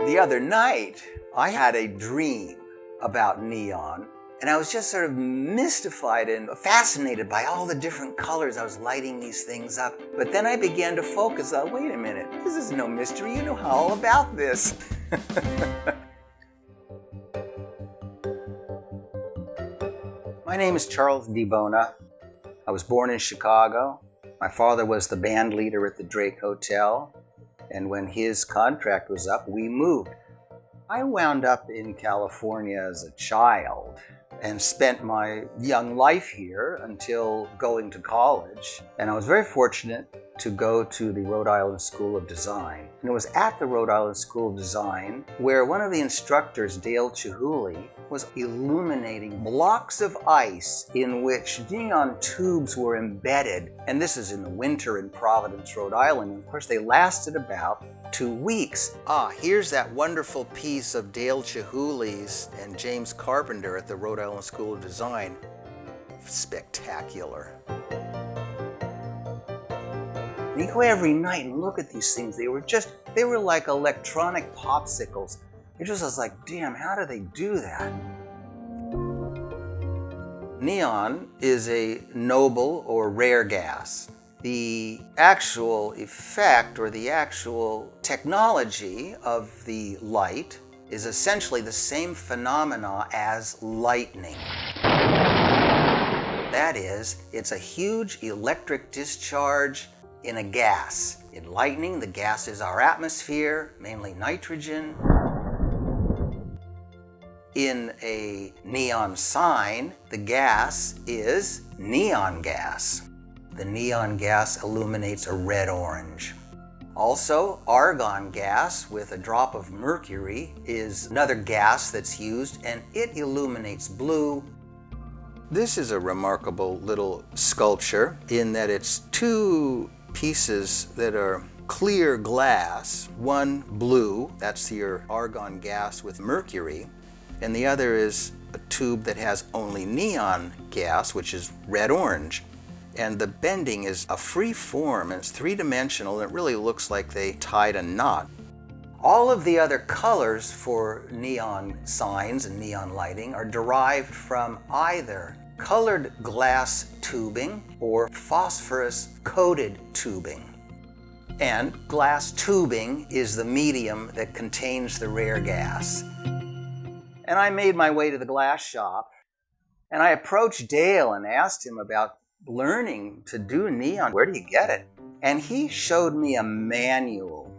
The other night, I had a dream about neon, and I was just sort of mystified and fascinated by all the different colors I was lighting these things up. But then I began to focus on, wait a minute, this is no mystery, you know all about this. My name is Charles DiBona. I was born in Chicago. My father was the band leader at the Drake Hotel, and when his contract was up, we moved. I wound up in California as a child and spent my young life here until going to college. And I was very fortunate to go to the Rhode Island School of Design. And it was at the Rhode Island School of Design where one of the instructors, Dale Chihuly, was illuminating blocks of ice in which neon tubes were embedded. And this is in the winter in Providence, Rhode Island. And of course, they lasted about 2 weeks. Here's that wonderful piece of Dale Chihuly's and James Carpenter at the Rhode Island School of Design. Spectacular. And you go every night and look at these things. They were like electronic popsicles. It just was like, damn, how do they do that? Neon is a noble or rare gas. The actual effect or the actual technology of the light is essentially the same phenomena as lightning. That is, it's a huge electric discharge in a gas. In lightning, the gas is our atmosphere, mainly nitrogen. In a neon sign, the gas is neon gas. The neon gas illuminates a red-orange. Also, argon gas with a drop of mercury is another gas that's used, and it illuminates blue. This is a remarkable little sculpture in that it's two pieces that are clear glass, one blue, that's your argon gas with mercury, and the other is a tube that has only neon gas, which is red-orange. And the bending is a free form, and it's three-dimensional, and it really looks like they tied a knot. All of the other colors for neon signs and neon lighting are derived from either colored glass tubing or phosphorus-coated tubing. And glass tubing is the medium that contains the rare gas. And I made my way to the glass shop, and I approached Dale and asked him about learning to do neon. Where do you get it? And he showed me a manual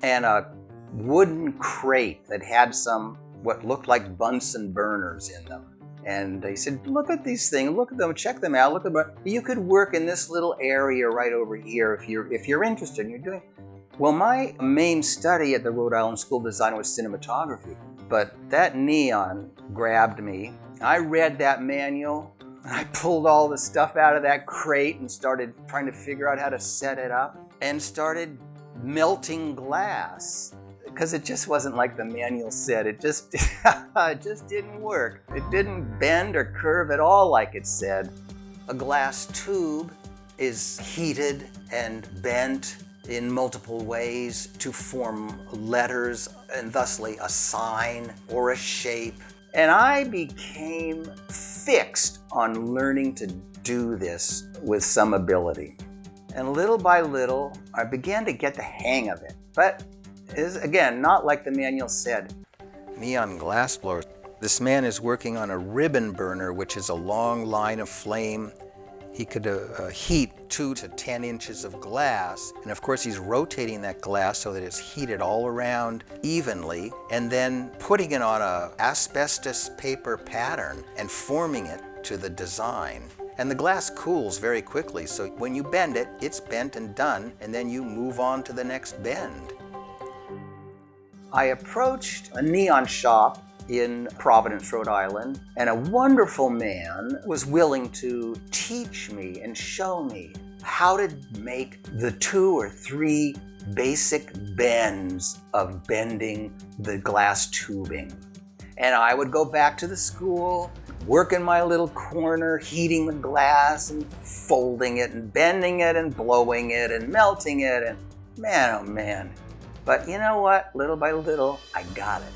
and a wooden crate that had some what looked like Bunsen burners in them. And he said, look at these things, look at them, check them out, look at them. You could work in this little area right over here if you're interested and you're doing. Well, my main study at the Rhode Island School of Design was cinematography, but that neon grabbed me. I read that manual, and I pulled all the stuff out of that crate and started trying to figure out how to set it up and started melting glass because it just wasn't like the manual said. It just didn't work. It didn't bend or curve at all like it said. A glass tube is heated and bent in multiple ways to form letters and thusly a sign or a shape. And I became fixed on learning to do this with some ability. And little by little, I began to get the hang of it. But it is, again, not like the manual said. Neon glass blowers. This man is working on a ribbon burner, which is a long line of flame. He could heat 2 to 10 inches of glass. And of course, he's rotating that glass so that it's heated all around evenly, and then putting it on a asbestos paper pattern and forming it to the design. And the glass cools very quickly, so when you bend it, it's bent and done, and then you move on to the next bend. I approached a neon shop in Providence, Rhode Island, and a wonderful man was willing to teach me and show me how to make the 2 or 3 basic bends of bending the glass tubing. And I would go back to the school, work in my little corner, heating the glass and folding it and bending it and blowing it and melting it, and man, oh man, But you know what? Little by little, I got it.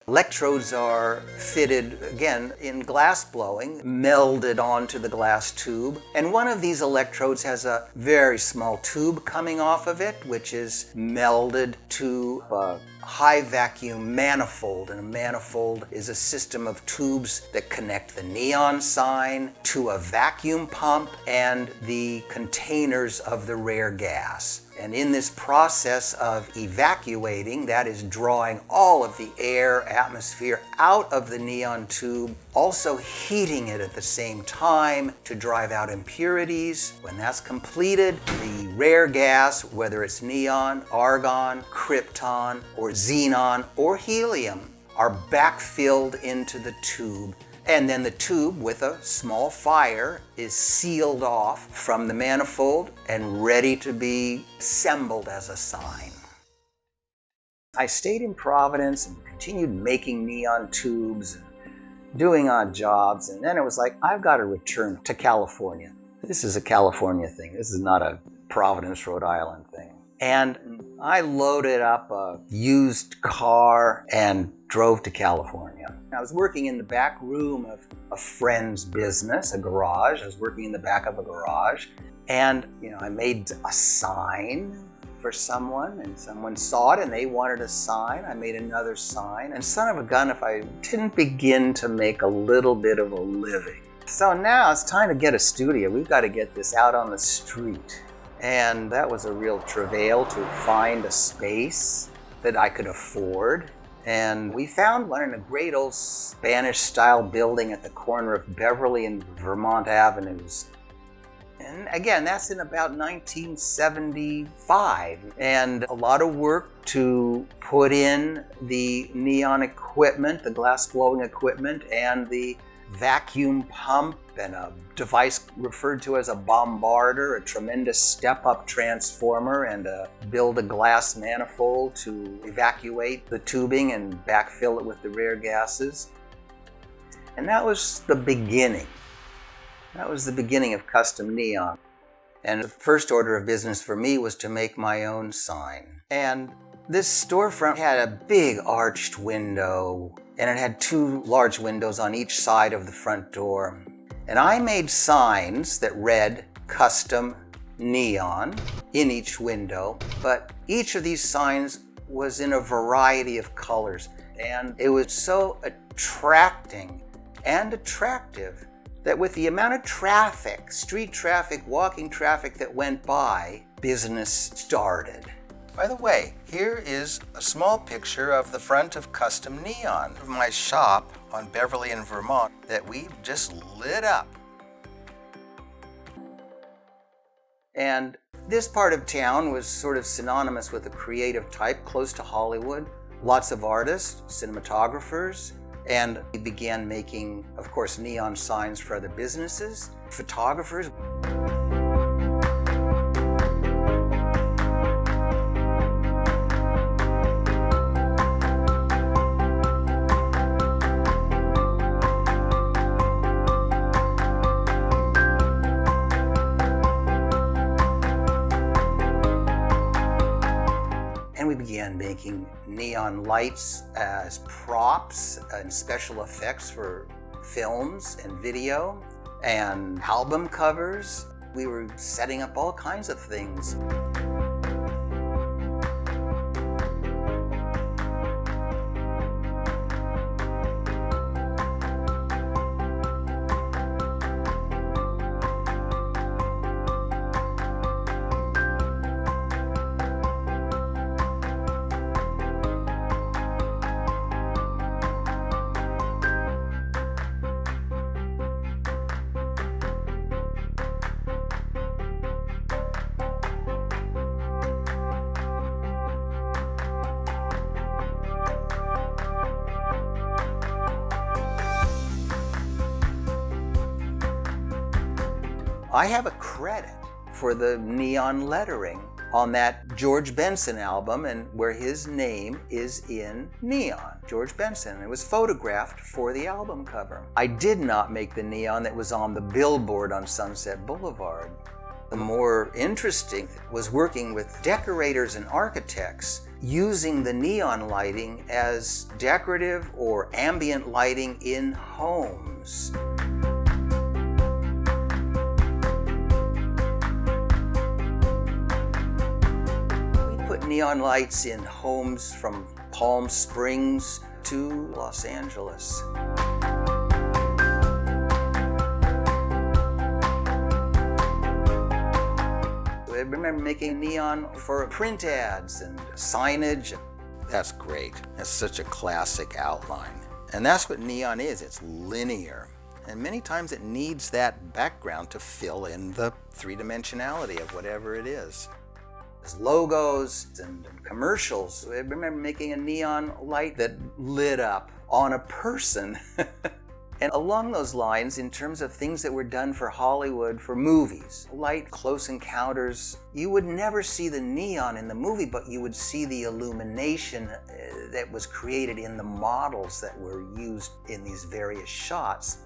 Electrodes are fitted, again, in glass blowing, melded onto the glass tube. And one of these electrodes has a very small tube coming off of it, which is melded to a high vacuum manifold. And a manifold is a system of tubes that connect the neon sign to a vacuum pump and the containers of the rare gas. And in this process of evacuating, that is drawing all of the air, atmosphere out of the neon tube, also heating it at the same time to drive out impurities. When that's completed, the rare gas, whether it's neon, argon, krypton, or xenon, or helium, are backfilled into the tube. And then the tube, with a small fire, is sealed off from the manifold and ready to be assembled as a sign. I stayed in Providence and continued making neon tubes and doing odd jobs. And then it was like, I've got to return to California. This is a California thing. This is not a Providence, Rhode Island thing. And I loaded up a used car and drove to California. I was working in the back room of a friend's business, a garage. I was working in the back of a garage. And, I made a sign for someone, and someone saw it and they wanted a sign. I made another sign. And son of a gun, if I didn't begin to make a little bit of a living. So now it's time to get a studio. We've got to get this out on the street. And that was a real travail to find a space that I could afford. And we found one in a great old Spanish-style building at the corner of Beverly and Vermont Avenues. And again, that's in about 1975. And a lot of work to put in the neon equipment, the glass blowing equipment, and the vacuum pump, and a device referred to as a bombarder, a tremendous step-up transformer, and build a glass manifold to evacuate the tubing and backfill it with the rare gases. And that was the beginning. That was the beginning of custom neon. And the first order of business for me was to make my own sign. And this storefront had a big arched window, and it had 2 large windows on each side of the front door. And I made signs that read custom neon in each window, but each of these signs was in a variety of colors. And it was so attracting and attractive that with the amount of traffic, street traffic, walking traffic that went by, business started. By the way, here is a small picture of the front of Custom Neon, of my shop on Beverly and Vermont that we just lit up. And this part of town was sort of synonymous with a creative type, close to Hollywood. Lots of artists, cinematographers, and we began making, of course, neon signs for other businesses, photographers. We began making neon lights as props and special effects for films and video and album covers. We were setting up all kinds of things. I have a credit for the neon lettering on that George Benson album, and where his name is in neon, George Benson. It was photographed for the album cover. I did not make the neon that was on the billboard on Sunset Boulevard. The more interesting was working with decorators and architects using the neon lighting as decorative or ambient lighting in homes. We put neon lights in homes from Palm Springs to Los Angeles. I remember making neon for print ads and signage. That's great. That's such a classic outline. And that's what neon is. It's linear. And many times it needs that background to fill in the three-dimensionality of whatever it is. There's logos and commercials. I remember making a neon light that lit up on a person. And along those lines, in terms of things that were done for Hollywood, for movies, light close encounters, you would never see the neon in the movie, but you would see the illumination that was created in the models that were used in these various shots.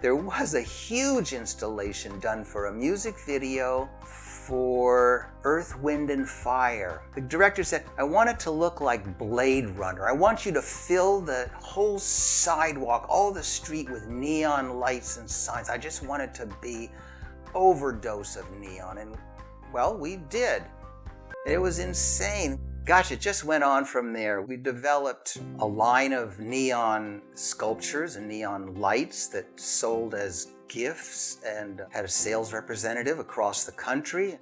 There was a huge installation done for a music video for Earth, Wind, and Fire. The director said, I want it to look like Blade Runner. I want you to fill the whole sidewalk, all the street with neon lights and signs. I just want it to be overdose of neon. And well, we did. It was insane. Gosh, it just went on from there. We developed a line of neon sculptures and neon lights that sold as gifts and had a sales representative across the country.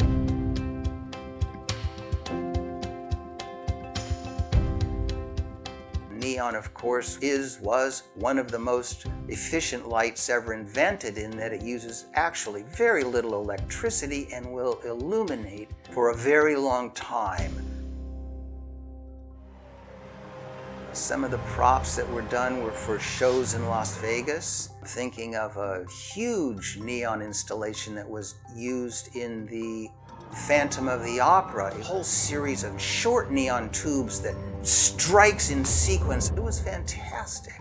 Neon, of course, was one of the most efficient lights ever invented in that it uses actually very little electricity and will illuminate for a very long time. Some of the props that were done were for shows in Las Vegas. I'm thinking of a huge neon installation that was used in the Phantom of the Opera, a whole series of short neon tubes that strikes in sequence. It was fantastic.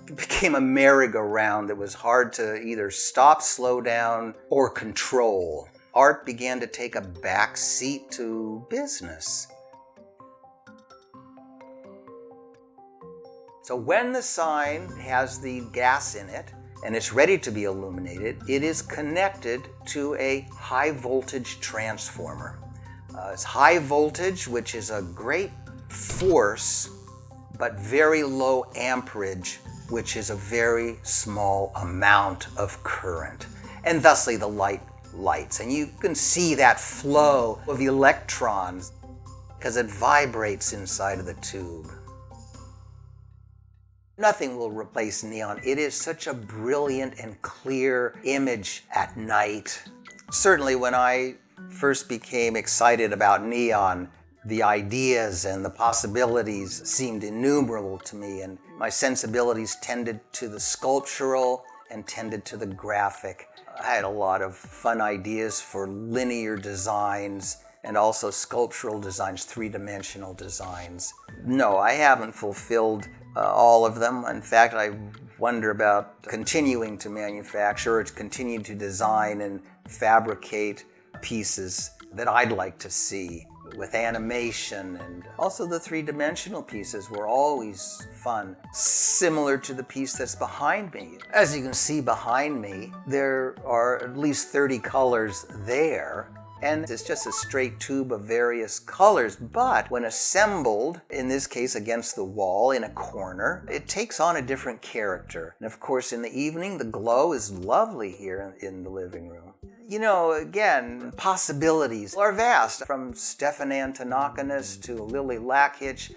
It became a merry-go-round that was hard to either stop, slow down, or control. Art began to take a back seat to business. So when the sign has the gas in it and it's ready to be illuminated, it is connected to a high voltage transformer. It's high voltage, which is a great force, but very low amperage, which is a very small amount of current. And thusly the light lights. And you can see that flow of electrons because it vibrates inside of the tube. Nothing will replace neon. It is such a brilliant and clear image at night. Certainly when I first became excited about neon, the ideas and the possibilities seemed innumerable to me, and my sensibilities tended to the sculptural and tended to the graphic. I had a lot of fun ideas for linear designs and also sculptural designs, three-dimensional designs. No, I haven't fulfilled all of them. In fact, I wonder about continuing to manufacture or to continue to design and fabricate pieces that I'd like to see with animation. And also the three-dimensional pieces were always fun, similar to the piece that's behind me. As you can see behind me, there are at least 30 colors there. And it's just a straight tube of various colors, but when assembled, in this case against the wall in a corner, it takes on a different character. And of course in the evening, the glow is lovely here in the living room. You know, again, possibilities are vast, from Stefan Antonakis to Lily Lackitch.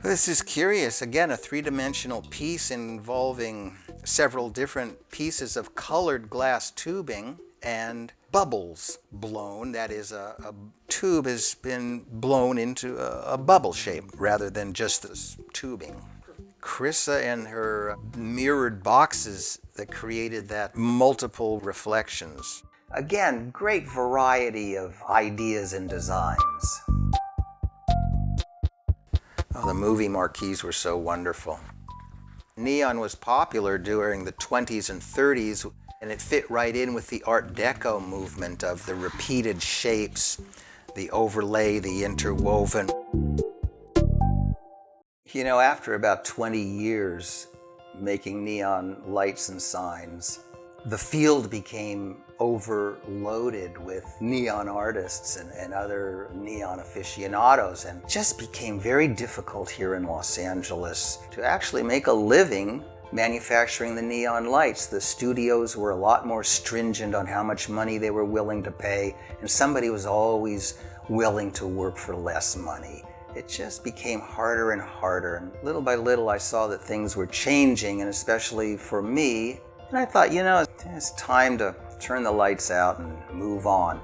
This is curious. Again, a three-dimensional piece involving several different pieces of colored glass tubing and bubbles blown. That is, a tube has been blown into a bubble shape rather than just this tubing. Chrissa and her mirrored boxes that created that multiple reflections. Again, great variety of ideas and designs. Oh, the movie marquees were so wonderful. Neon was popular during the 20s and 30s, and it fit right in with the Art Deco movement of the repeated shapes, the overlay, the interwoven. You know, after about 20 years making neon lights and signs, the field became overloaded with neon artists and other neon aficionados, and just became very difficult here in Los Angeles to actually make a living manufacturing the neon lights. The studios were a lot more stringent on how much money they were willing to pay, and somebody was always willing to work for less money. It just became harder and harder, and little by little I saw that things were changing, and especially for me. And I thought, you know, it's time to turn the lights out and move on.